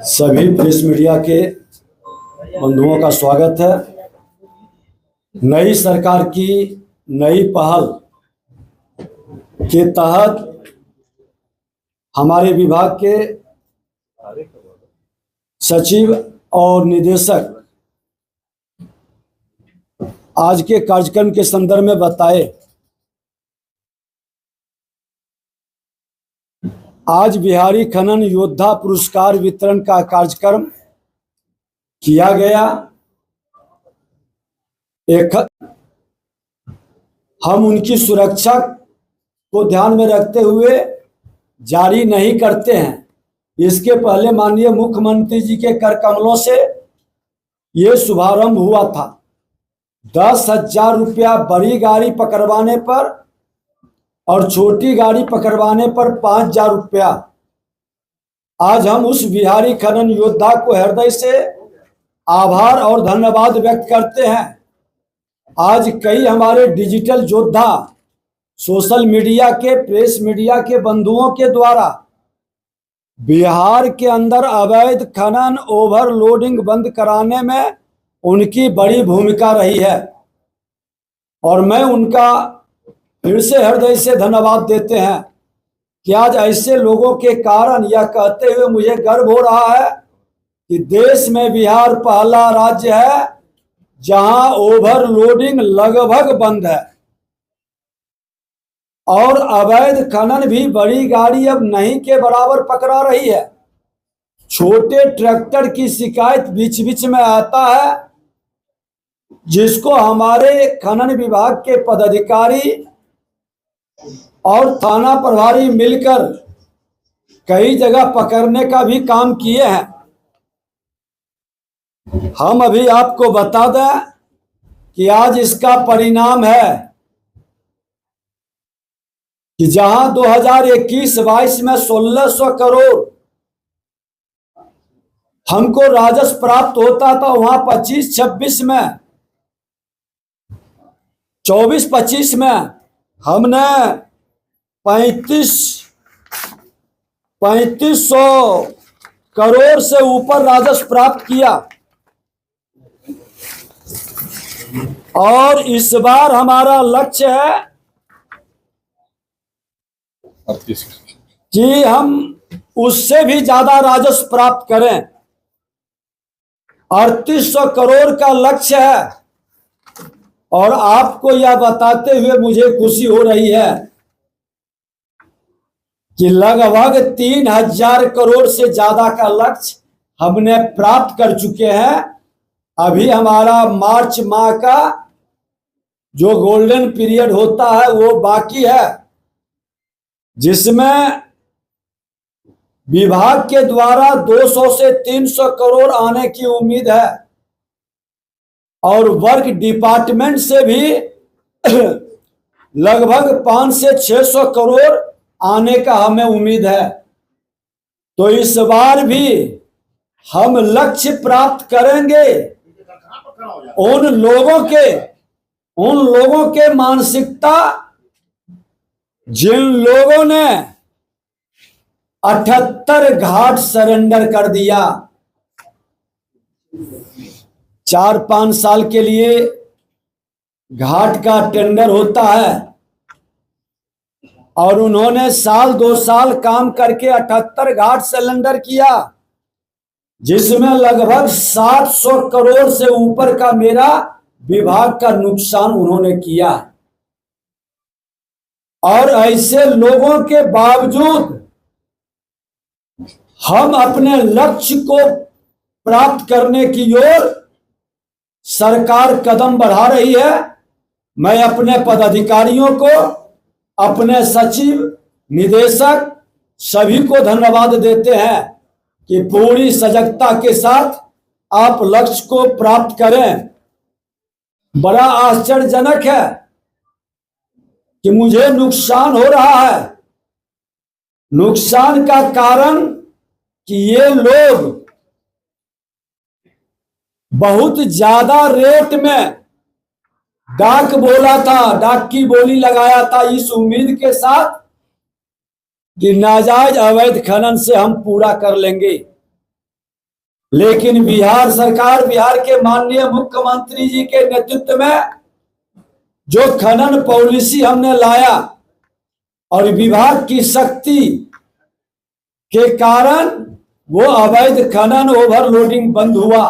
सभी press media के बंधुओं का स्वागत है। नई सरकार की नई पहल के तहत हमारे विभाग के सचिव और निदेशक आज के कार्यक्रम के संदर्भ में बताए। आज बिहारी खनन योद्धा पुरस्कार वितरण का कार्यक्रम किया गया। हम उनकी सुरक्षा को ध्यान में रखते हुए जारी नहीं करते हैं। इसके पहले माननीय मुख्यमंत्री जी के कर कमलों से ये शुभारंभ हुआ था। 10,000 रुपया बड़ी गाड़ी पकड़वाने पर और छोटी गाड़ी पकड़वाने पर 5,000 रुपया। आज हम उस बिहारी खनन योद्धा को हृदय से आभार और धन्यवाद व्यक्त करते हैं। आज कई हमारे डिजिटल योद्धा सोशल मीडिया के, प्रेस मीडिया के बंधुओं के द्वारा बिहार के अंदर अवैध खनन ओवरलोडिंग बंद कराने में उनकी बड़ी भूमिका रही है और मैं उनका फिर से हृदय से धन्यवाद देते हैं कि आज ऐसे लोगों के कारण यह कहते हुए मुझे गर्व हो रहा है कि देश में बिहार पहला राज्य है जहां ओवरलोडिंग लगभग बंद है और अवैध खनन भी बड़ी गाड़ी अब नहीं के बराबर पकड़ा रही है। छोटे ट्रैक्टर की शिकायत बीच बीच में आता है, जिसको हमारे खनन विभाग के पदाधिकारी और थाना प्रभारी मिलकर कई जगह पकड़ने का भी काम किए हैं। हम अभी आपको बता दें कि आज इसका परिणाम है कि जहां 2021-22 में 1,600 करोड़ हमको राजस्व प्राप्त होता था, वहां 25-26 में 24-25 में हमने 3500 करोड़ से ऊपर राजस्व प्राप्त किया और इस बार हमारा लक्ष्य है कि हम उससे भी ज्यादा राजस्व प्राप्त करें। 3800 करोड़ का लक्ष्य है और आपको यह बताते हुए मुझे खुशी हो रही है कि लगभग 3,000 करोड़ से ज्यादा का लक्ष्य हमने प्राप्त कर चुके हैं। अभी हमारा मार्च माह का जो गोल्डन पीरियड होता है वो बाकी है, जिसमें विभाग के द्वारा 200 से 300 करोड़ आने की उम्मीद है और वर्क डिपार्टमेंट से भी लगभग 500 से 600 करोड़ आने का हमें उम्मीद है। तो इस बार भी हम लक्ष्य प्राप्त करेंगे। उन लोगों के मानसिकता जिन लोगों ने 78 घाट सरेंडर कर दिया, 4-5 साल के लिए घाट का टेंडर होता है और उन्होंने 1-2 साल काम करके 78 घाट सरेंडर किया, जिसमें लगभग 700 करोड़ से ऊपर का मेरा विभाग का नुकसान उन्होंने किया। और ऐसे लोगों के बावजूद हम अपने लक्ष्य को प्राप्त करने की ओर सरकार कदम बढ़ा रही है। मैं अपने पदाधिकारियों को, अपने सचिव, निदेशक सभी को धन्यवाद देते हैं कि पूरी सजगता के साथ आप लक्ष्य को प्राप्त करें। बड़ा आश्चर्यजनक है कि मुझे नुकसान हो रहा है। नुकसान का कारण कि ये लोग बहुत ज्यादा रेट में डाक बोला था, डाक की बोली लगाया था इस उम्मीद के साथ कि नाजायज अवैध खनन से हम पूरा कर लेंगे। लेकिन बिहार सरकार, बिहार के माननीय मुख्यमंत्री जी के नेतृत्व में जो खनन पॉलिसी हमने लाया और विभाग की शक्ति के कारण वो अवैध खनन, ओवरलोडिंग बंद हुआ।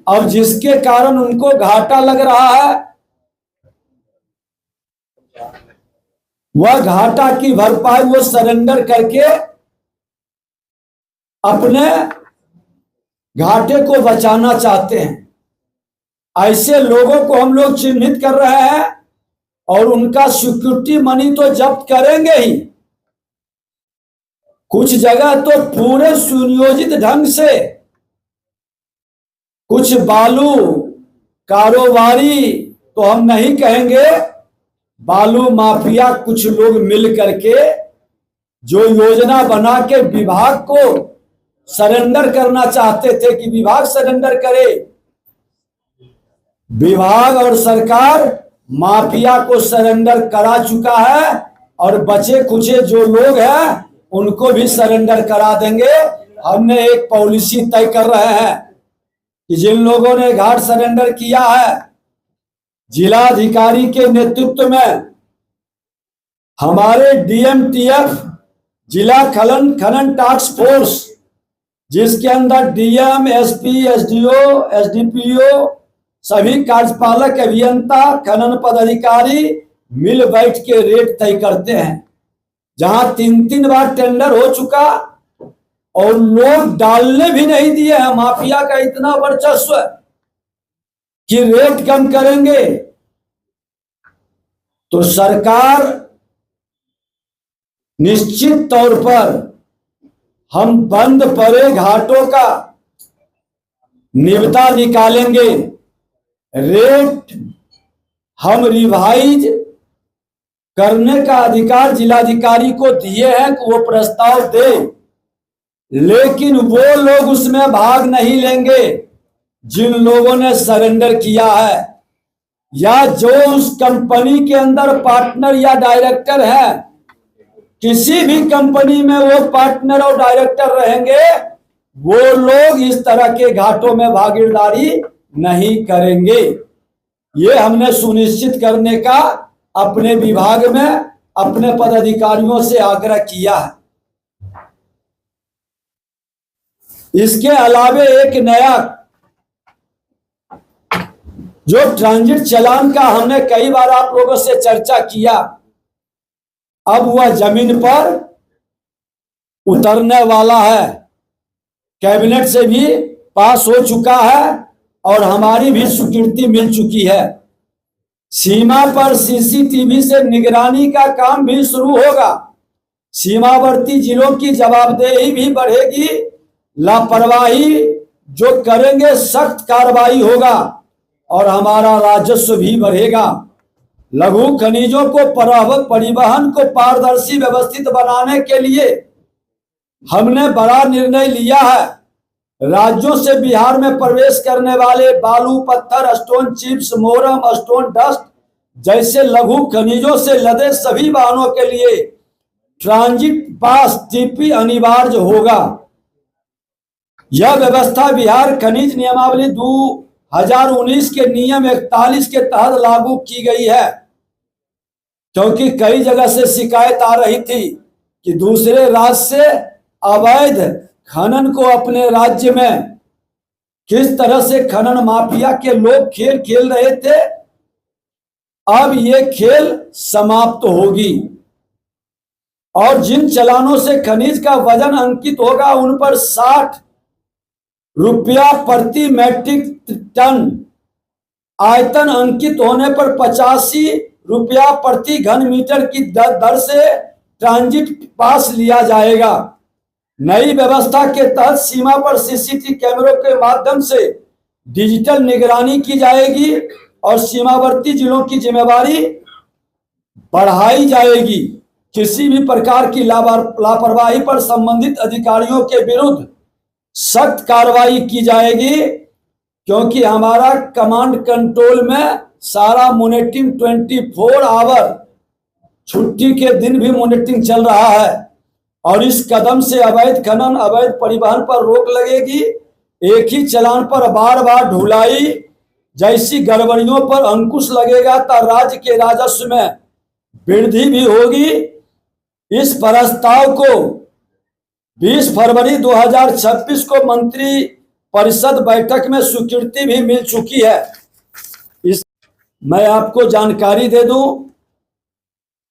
अब जिसके कारण उनको घाटा लग रहा है, वह घाटा की भरपाई वो सरेंडर करके अपने घाटे को बचाना चाहते हैं। ऐसे लोगों को हम लोग चिन्हित कर रहे हैं और उनका सिक्योरिटी मनी तो जब्त करेंगे ही, कुछ जगह तो पूरे सुनियोजित ढंग से कुछ बालू कारोबारी, तो हम नहीं कहेंगे, बालू माफिया कुछ लोग मिल करके जो योजना बना के विभाग को सरेंडर करना चाहते थे कि विभाग सरेंडर करे। विभाग और सरकार माफिया को सरेंडर करा चुका है और बचे खुचे जो लोग हैं उनको भी सरेंडर करा देंगे। हमने एक पॉलिसी तय कर रहे हैं कि जिन लोगों ने घाट सरेंडर किया है, जिलाधिकारी के नेतृत्व में हमारे डीएमटीएफ जिला खनन टास्क फोर्स, जिसके अंदर डीएम, एसपी, एसडीओ, एसडीपीओ, सभी कार्यपालक अभियंता, खनन पदाधिकारी मिल बैठ के रेट तय करते हैं। जहां 3-3 बार टेंडर हो चुका और लोग डालने भी नहीं दिए हैं। माफिया का इतना वर्चस्व कि रेट कम करेंगे तो सरकार निश्चित तौर पर हम बंद पड़े घाटों का निबता निकालेंगे। रेट हम रिवाइज करने का अधिकार जिलाधिकारी को दिए हैं कि वो प्रस्ताव दे, लेकिन वो लोग उसमें भाग नहीं लेंगे जिन लोगों ने सरेंडर किया है या जो उस कंपनी के अंदर पार्टनर या डायरेक्टर है। किसी भी कंपनी में वो पार्टनर और डायरेक्टर रहेंगे, वो लोग इस तरह के घाटों में भागीदारी नहीं करेंगे। ये हमने सुनिश्चित करने का अपने विभाग में अपने पदाधिकारियों से आग्रह किया है। इसके अलावे एक नया जो ट्रांजिट चालान का हमने कई बार आप लोगों से चर्चा किया, अब वह जमीन पर उतरने वाला है। कैबिनेट से भी पास हो चुका है और हमारी भी स्वीकृति मिल चुकी है। सीमा पर सीसीटीवी से निगरानी का काम भी शुरू होगा। सीमावर्ती जिलों की जवाबदेही भी बढ़ेगी। लापरवाही जो करेंगे सख्त कार्रवाई होगा और हमारा राजस्व भी बढ़ेगा। लघु खनिजों को परिवहन को पारदर्शी व्यवस्थित बनाने के लिए हमने बड़ा निर्णय लिया है। राज्यों से बिहार में प्रवेश करने वाले बालू, पत्थर, स्टोन चिप्स, मोरम, स्टोन डस्ट जैसे लघु खनिजों से लदे सभी वाहनों के लिए ट्रांजिट पास टीपी अनिवार्य होगा। यह व्यवस्था बिहार खनिज नियमावली 2019 के नियम 41 के तहत लागू की गई है, क्योंकि कई जगह से शिकायत आ रही थी कि दूसरे राज्य से अवैध खनन को अपने राज्य में किस तरह से खनन माफिया के लोग खेल खेल रहे थे। अब ये खेल समाप्त होगी और जिन चालानों से खनिज का वजन अंकित होगा उन पर 60 रुपया प्रति मैट्रिक टन, आयतन अंकित होने पर 85 रुपया प्रति घन मीटर की दर से ट्रांजिट पास लिया जाएगा। नई व्यवस्था के तहत सीमा पर सीसीटीवी कैमरों के माध्यम से डिजिटल निगरानी की जाएगी और सीमावर्ती जिलों की जिम्मेवारी बढ़ाई जाएगी। किसी भी प्रकार की लापरवाही पर संबंधित अधिकारियों के विरुद्ध सख्त कार्रवाई की जाएगी, क्योंकि हमारा कमांड कंट्रोल में सारा मॉनिटरिंग 24 आवर, छुट्टी के दिन भी मॉनिटरिंग चल रहा है। और इस कदम से अवैध खनन, अवैध परिवहन पर रोक लगेगी एक ही चालान पर बार बार ढुलाई जैसी गड़बड़ियों पर अंकुश लगेगा तो राज्य के राजस्व में वृद्धि भी होगी। इस प्रस्ताव को 20 फरवरी 2026 को मंत्री परिषद बैठक में स्वीकृति भी मिल चुकी है। मैं आपको जानकारी दे दूं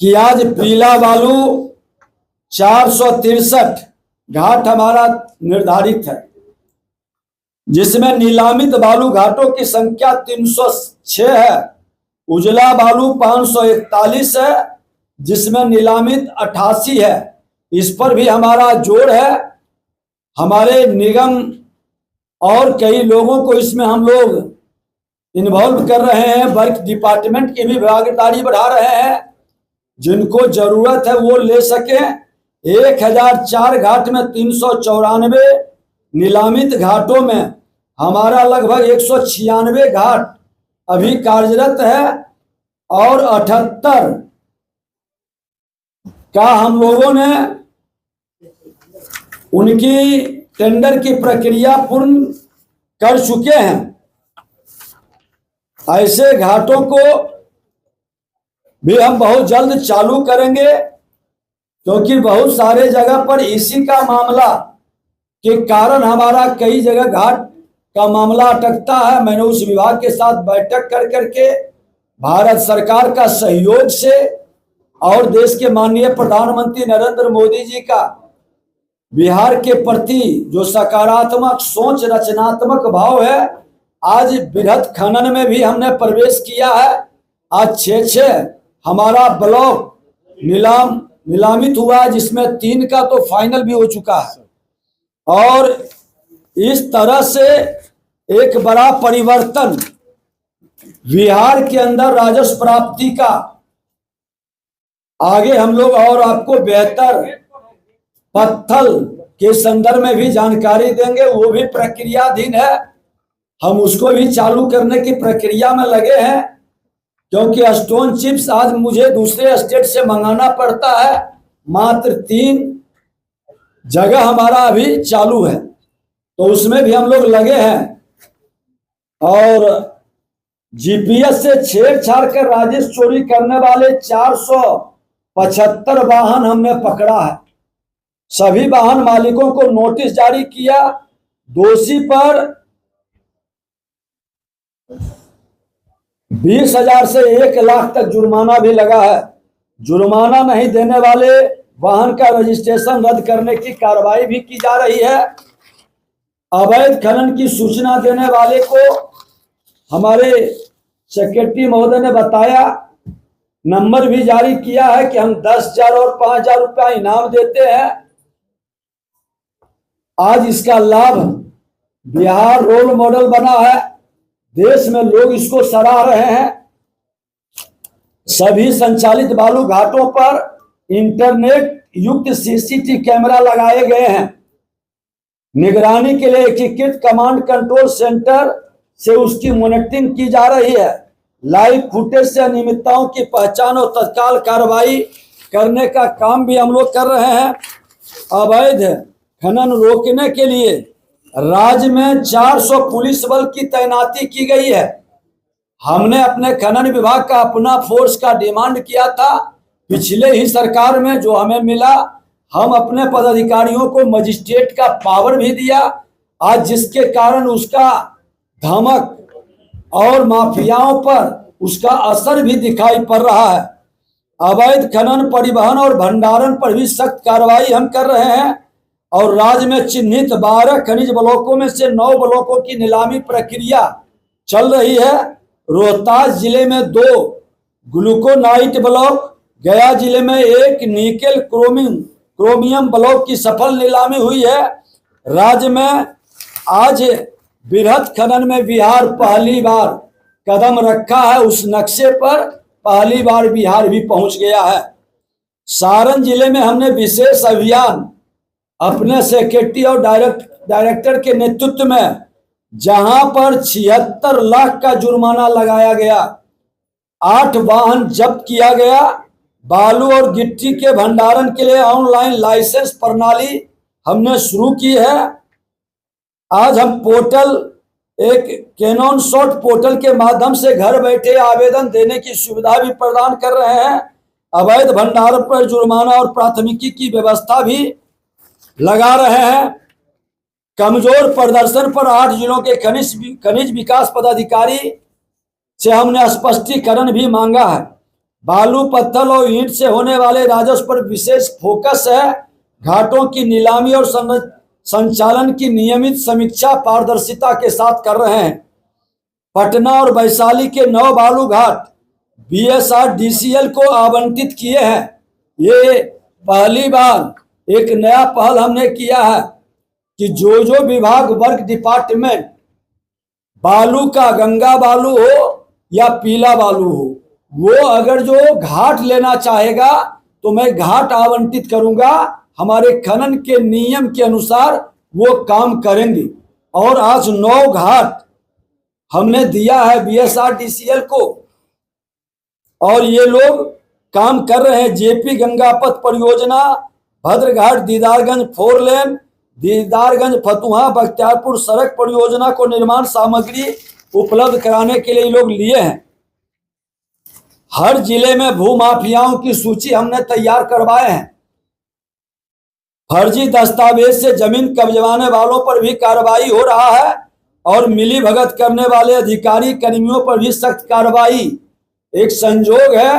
कि आज पीला बालू 463 घाट हमारा निर्धारित है, जिसमें नीलामित बालू घाटों की संख्या 306 है। उजला बालू 541 है, जिसमें नीलामित 88 है। इस पर भी हमारा जोर है। हमारे निगम और कई लोगों को इसमें हम लोग इन्वॉल्व कर रहे हैं। वर्क डिपार्टमेंट की भी भागीदारी बढ़ा रहे हैं। जिनको जरूरत है वो ले सके। 1004 घाट में 394 नीलामित घाटों में हमारा लगभग 196 घाट अभी कार्यरत है और 78 का हम लोगों ने उनकी टेंडर की प्रक्रिया पूर्ण कर चुके हैं। ऐसे घाटों को भी हम बहुत जल्द चालू करेंगे, क्योंकि बहुत सारे जगह पर इसी का मामला के कारण हमारा कई जगह घाट का मामला अटकता है। मैंने उस विभाग के साथ बैठक कर करके भारत सरकार का सहयोग से और देश के माननीय प्रधानमंत्री नरेंद्र मोदी जी का बिहार के प्रति जो सकारात्मक सोच, रचनात्मक भाव है, आज बृहद खनन में भी हमने प्रवेश किया है। आज 6 हमारा ब्लॉक नीलामित हुआ है, जिसमें 3 का तो फाइनल भी हो चुका है। और इस तरह से एक बड़ा परिवर्तन बिहार के अंदर राजस्व प्राप्ति का आगे हम लोग और आपको बेहतर पत्थल के संदर्भ में भी जानकारी देंगे। वो भी प्रक्रियाधीन है। हम उसको भी चालू करने की प्रक्रिया में लगे हैं, क्योंकि स्टोन चिप्स आज मुझे दूसरे स्टेट से मंगाना पड़ता है। मात्र 3 जगह हमारा अभी चालू है, तो उसमें भी हम लोग लगे हैं। और जीपीएस से छेड़छाड़ कर राजस्व चोरी करने वाले 475 वाहन हमने पकड़ा है। सभी वाहन मालिकों को नोटिस जारी किया। दोषी पर 20,000 से 1 लाख तक जुर्माना भी लगा है। जुर्माना नहीं देने वाले वाहन का रजिस्ट्रेशन रद्द करने की कार्रवाई भी की जा रही है। अवैध खनन की सूचना देने वाले को हमारे सेक्रेटरी महोदय ने बताया, नंबर भी जारी किया है कि हम 10,000 और 5,000 रुपया इनाम देते हैं। आज इसका लाभ बिहार रोल मॉडल बना है। देश में लोग इसको सराह रहे हैं। सभी संचालित बालू घाटों पर इंटरनेट युक्त सीसीटीवी कैमरा लगाए गए हैं। निगरानी के लिए एकीकृत कमांड कंट्रोल सेंटर से उसकी मॉनिटरिंग की जा रही है। लाइव फुटेज से अनियमितताओं की पहचान और तत्काल कार्रवाई करने का काम भी हम लोग कर रहे हैं। अवैध खनन रोकने के लिए राज्य में 400 पुलिस बल की तैनाती की गई है। हमने अपने खनन विभाग का अपना फोर्स का डिमांड किया था पिछले ही सरकार में, जो हमें मिला। हम अपने पदाधिकारियों को मजिस्ट्रेट का पावर भी दिया, आज जिसके कारण उसका धमक और माफियाओं पर उसका असर भी दिखाई पड़ रहा है। अवैध खनन, परिवहन और भंडारण पर भी सख्त कार्रवाई हम कर रहे हैं। और राज्य में चिन्हित 12 खनिज ब्लॉकों में से 9 ब्लॉकों की नीलामी प्रक्रिया चल रही है। रोहतास जिले में 2 ग्लूकोनाइट ब्लॉक, गया जिले में 1 निकेल क्रोमियम ब्लॉक की सफल नीलामी हुई है। राज्य में आज बृहद खनन में बिहार पहली बार कदम रखा है। उस नक्शे पर पहली बार बिहार भी पहुंच गया है। सारण जिले में हमने विशेष अभियान अपने सेक्रेटरी और डायरेक्टर के नेतृत्व में, जहां पर 76 लाख का जुर्माना लगाया गया, 8 वाहन जब्त किया गया। बालू और गिट्टी के भंडारण के लिए ऑनलाइन लाइसेंस प्रणाली हमने शुरू की है। आज हम पोर्टल, एक कैनन शॉट पोर्टल के माध्यम से घर बैठे आवेदन देने की सुविधा भी प्रदान कर रहे हैं। अवैध भंडारण पर जुर्माना और प्राथमिकी की व्यवस्था भी लगा रहे हैं। कमजोर प्रदर्शन पर 8 जिलों के खनिज विकास पदाधिकारी से हमने स्पष्टीकरण भी मांगा है। बालू, पत्थर और ईंट से होने वाले राजस्व पर विशेष फोकस है। घाटों की नीलामी और संचालन की नियमित समीक्षा पारदर्शिता के साथ कर रहे हैं। पटना और वैशाली के 9 बालू घाट BSRDCL को आवंटित किए हैं। ये पहली बार एक नया पहल हमने किया है कि जो विभाग, वर्क, डिपार्टमेंट बालू का, गंगा बालू हो या पीला बालू हो, वो अगर जो घाट लेना चाहेगा तो मैं घाट आवंटित करूंगा। हमारे खनन के नियम के अनुसार वो काम करेंगे। और आज 9 घाट हमने दिया है BSRDCL को और ये लोग काम कर रहे हैं। JP गंगा पथ परियोजना, भद्रघाट दीदारगंज 4 लेन, दीदारगंज फतुहा बख्तियारपुर सड़क परियोजना को निर्माण सामग्री उपलब्ध कराने के लिए लोग लिए हैं। हर जिले में भूमाफियाओं की सूची हमने तैयार करवाए हैं। फर्जी दस्तावेज से जमीन कब्जवाने वालों पर भी कार्रवाई हो रहा है और मिलीभगत करने वाले अधिकारी कर्मियों पर भी सख्त कार्रवाई। एक संजोग है